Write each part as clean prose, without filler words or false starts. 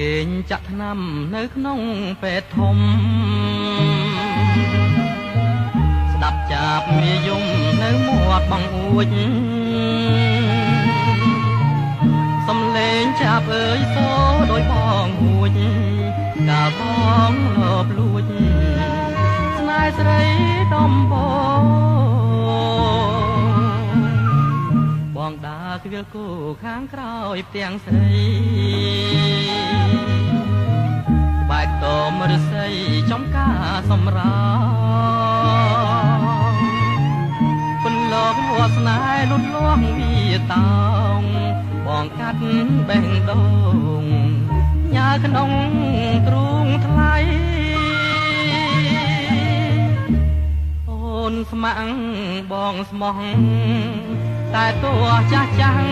គេងចាក់ថ្នាំនៅក្នុងពេទ្យធំស្ដាប់ចាប់មាយំនៅមាត់បងអួចសំលេងចាប់អើយសូដោយបងអួចកាលបងលបលួចស្នេហ៍ស្រីដំបងដើរគ្វាលគូខាងក្រោយផ្ទាំងស្រីបែកតមរស័យចំការសម្រាពន្លកវស្នេហ៍លុតលាស់វាតោងបងកាត់បេះដូងញ៉ាក្នុងទ្រូងថ្លៃអូនស្ម័គ្របងស្មោះតែតួចាស់ចាំង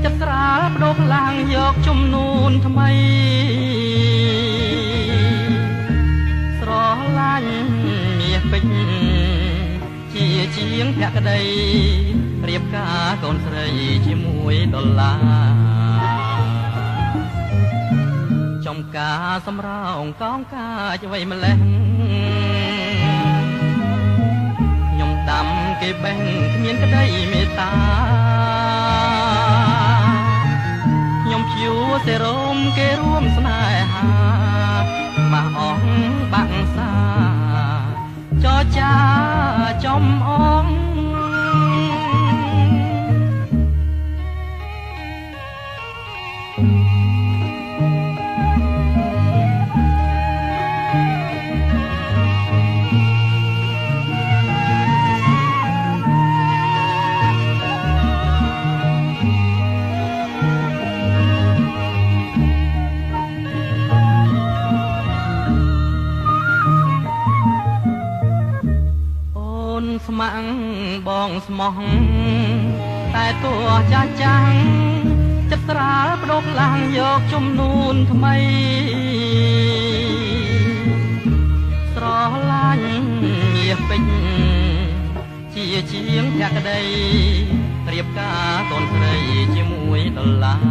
ចិត្តស្រាលបដូរខ្លាំងយកជំនូនថ្មីស្រឡាញ់មាសពេជ្រជាជាងភក្តីរៀបការកូនស្រីជាមួយដុល្លារចំការសម្រោងកងការអ្វីម្លេះខ្ញុំដាំគេបេះគ្មានក្តីមេត្តាខ្ញុំភួរសេរោមគេរួមស្នេហាម៉ាស់អងបាក់សាចរចាចំអងស្ម័គ្របងស្មោះតែតួចាស់ចាំងចិត្តស្រាលបដូរខ្លាំងយកជំនូនថ្មីស្រឡាញ់មាសពេជ្រជាជាងភក្តីរៀបការកូនស្រីជាមួយដុល្លារ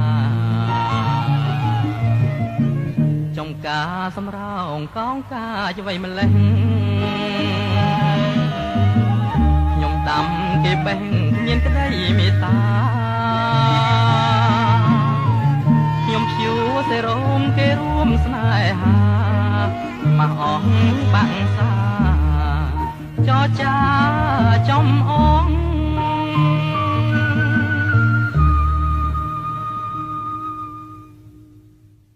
ចំការសម្រោងកងការអ្វីម្លេះដាំគេបេះមានក្តីមេត្តាខ្ញុំភួរសេរោមគេរួមស្នេហាម៉ាស់អងបាក់សាចរចាចំអ